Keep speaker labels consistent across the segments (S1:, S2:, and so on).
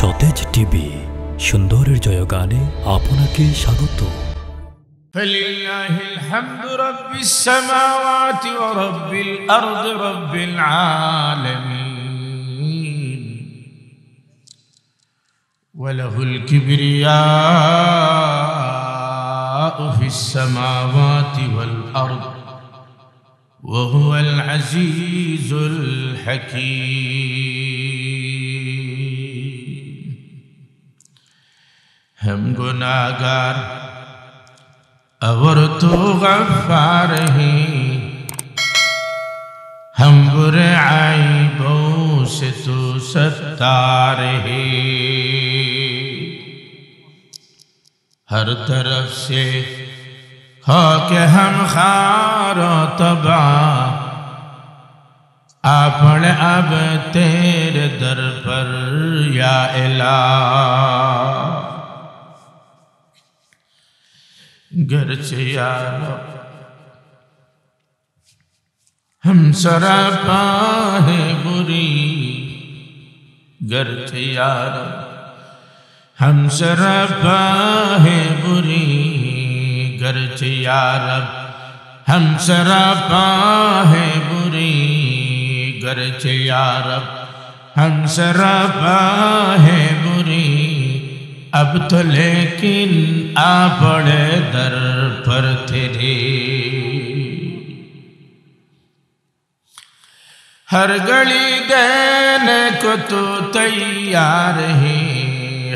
S1: সতেজ টিভি সুন্দরের জয়গানে আপনাকে স্বাগত।
S2: ফলিল্লাহিল হামদু রাব্বিস সামাওয়াতি ওয়া রাব্বিল আরদি রাব্বিল আলামিন ওয়া লাহুল কিবরিয়াউ ফিস সামাওয়াতি ওয়াল আরদি ওয়া হুয়াল আজিজুল হাকীম। हम गुनाहगार और तो गफ्फार हैं, हम बुरे आइबों से तो सत्तार है। हर तरफ से हो के हम खारो तबाह, आपण अब तेरे दर पर या इलाह। गरचे यार हम सरापा है बुरी, गरचे यार हम सरापा है बुरी, गरचे यार हम सरापा है बुरी, गरचे यार हम सरापा है बुरी। अब तो लेकिन आ पड़े दर पर तेरे, हर घड़ी देने को तो तैयार है,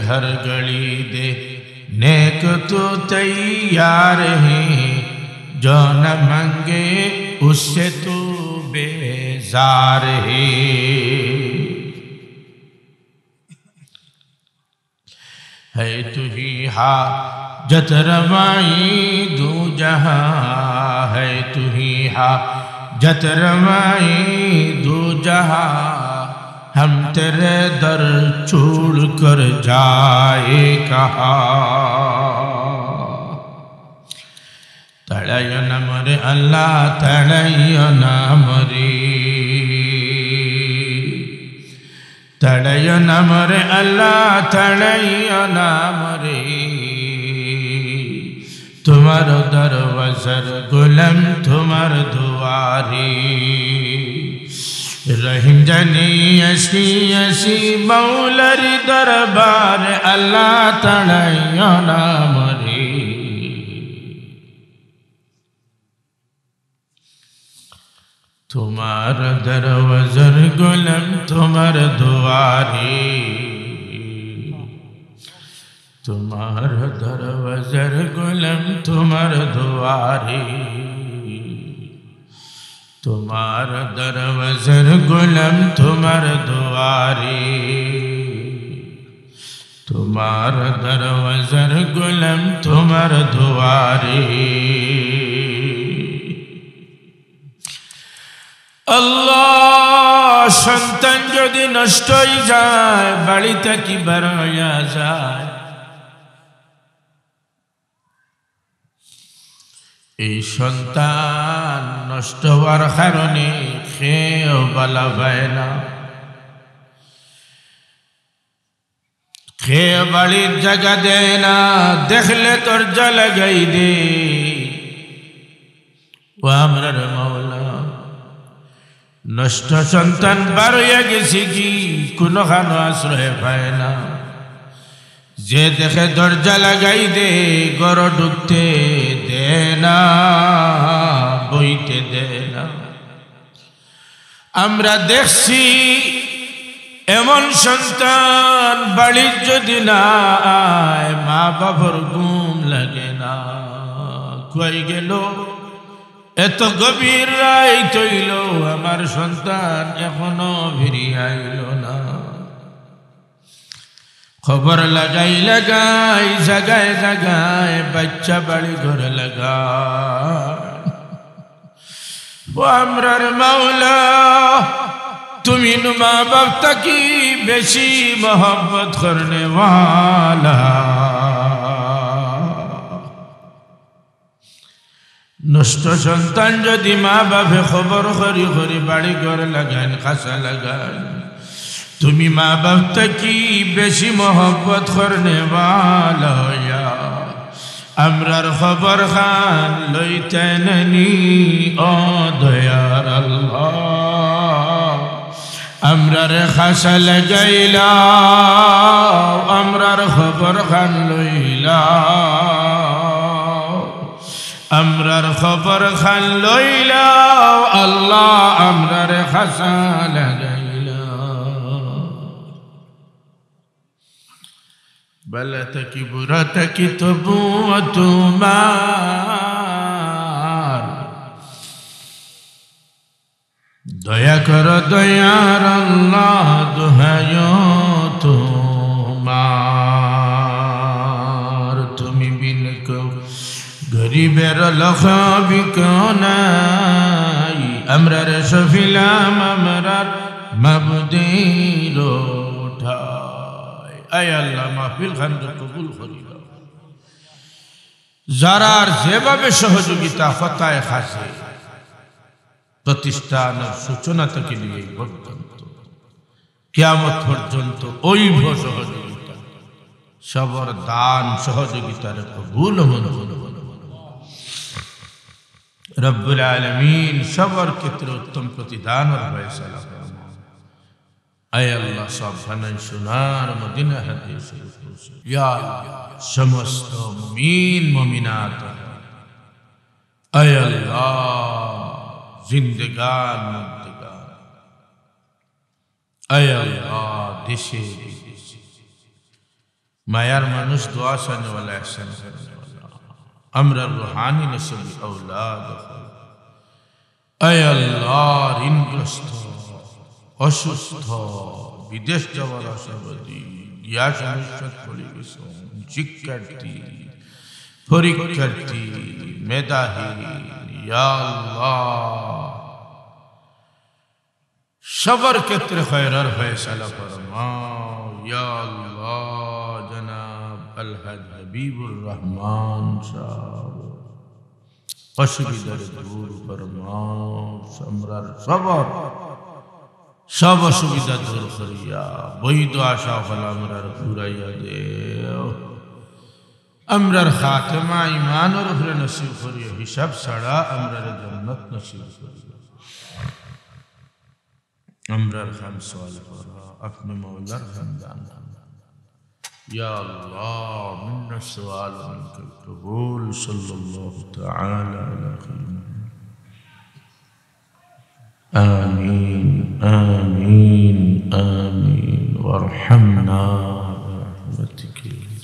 S2: हर घड़ी देने को तो तैयार है। जो न मांगे उससे तो बेजार है। है तू ही हाजत रवाई दू जहां, है तू ही हाजत रवाई दू जहां। हम तेरे दर छोड़ कर जाए कहाँ। तड़ायो न मरे अल्लाह तड़ायो न मरे, तड़ायो न मरे अल्लाह तड़ायो न मरे। तुम्हार दरवाज़र गुलाम तुम्हार दुआरी, रहीम जानी असी असी मौलरी दरबार अल्लाह तड़ायो न मरे। तुम्हार दरवाज़र गुलाम तुम्हार दुआरी, तुम्हार दरवाज़र गुलाम तुम्हार दुआरी, तुम्हार दरवाज़र गुलाम तुम्हार दुआरी, तुम्हार दरवाज़र गुलाम तुम्हार दुआरी। अल्लाह सन्तान यदि नष्ट ही जाए बाड़ीते की बरया जाए, এই সন্তান নষ্ট হওয়ার কারণে খেয়েও বলা পায় না, খেয়ে বাড়ির জায়গা দেয় না, দেখলে দরজা লাগাই দে। ও আমরার মাওলা নষ্ট সন্তান বার হইয়া গেছি কি কোনোখানো আশ্রয় পায় না, যে দেখে দরজা লাগাই দে, ঘর ঢুকতে দে না, বইতে দে না। আমরা দেখছি এমন সন্তান বাড়ির যদি না আয় মা বাবার ঘুম লাগে না। কই গেল এত গভীর রাত হইল আমার সন্তান এখনো ফিরিয়া আইল না। খবর লাগাই লাগাই জাগায় জাগায় বাচ্চা বাড়ি ঘর লাগায়। ও আমরার মাওলা তুমি মা বাপ তাকি বেশি মোহব্বত করনে ওয়ালা। নষ্ট সন্তান যদি মা বাপে খবর করি করি বাড়ি ঘর লাগান, খাসা লাগান, তুমি মা বাপ কি বেশি মোহব্বত করনে वाला या আমরার খবর খান লইতেননি ও দয়ার আল্লাহ আমরার খাসা লাগাইলা আমরার খবর খান লইলা আমরার খবর খান লইলা আল্লাহ আমরার খাসা লাগাইলা বলতকি বুরাতকি তবু তোমার দয়া কর দয়ার আল্লাহ দোহায় তোমার তুমি বিন কেউ গরিবের লখাবি নাই আমরার সফিলাম আমরার মাবুদের উঠায় আয় আল্লাহ মাহফিল খান কবুল করিল যারার যেভাবে সহযোগিতা ফতায় খাসে প্রতিষ্ঠানের সূচনা থেকে নিয়ে পর্যন্ত কিয়ামত পর্যন্ত ঐভ সহযোগিতা সবর দান সহযোগিতার কবুল মঞ্জুর রব্বুল আলামিন সবর ক্ষেত্রে উত্তম প্রতিদান और फैसला আয় আল্লাহ সব বানাই সোনার মদিনা হাদিস ইয়া সমস্ত মুমিন মুমিনাত আয় আল্লাহ জিন্দেগান মুর্দেগান আয় আল্লাহ দেশে বিদেশে মায়ার মানুষ দোয়া চানে वाला ihsan करने वाला আমরা রূহানি নসল اولاد আয় আল্লাহ ঋণগ্রস্ত অসুস্থ বিদেশ যাওয়ার আশাবাদী ইয়া সমস্যা পড়ে গেছে শিক্ষার্থী পরীক্ষার্থী মেধাহী ইয়া আল্লাহ সবার ক্ষেত্রে খয়রার ফয়সালা ফরমাও ইয়া আল্লাহ জনাব আলহাজ হাবিবুর রহমান সাহেব অসুবিধার দূর ফরমাও সম্রার সবর সব অসুবিধা দূর করিয়া বৈধ আশা ফল আমরার ফুরাইয়া দেও আমরার খাতেমা ইমানের উপরে নসিব করিয়া হিসাব ছাড়া আমরার জান্নাত নসিব করিয়া আমরার খান সওয়াল করা আপনি মওলার খানদান ইয়া আল্লাহ মিন্না সওয়াল মিনকা কবুল সাল্লাল্লাহু তাআলা আলা খাইর آمين آمين آمين وارحمنا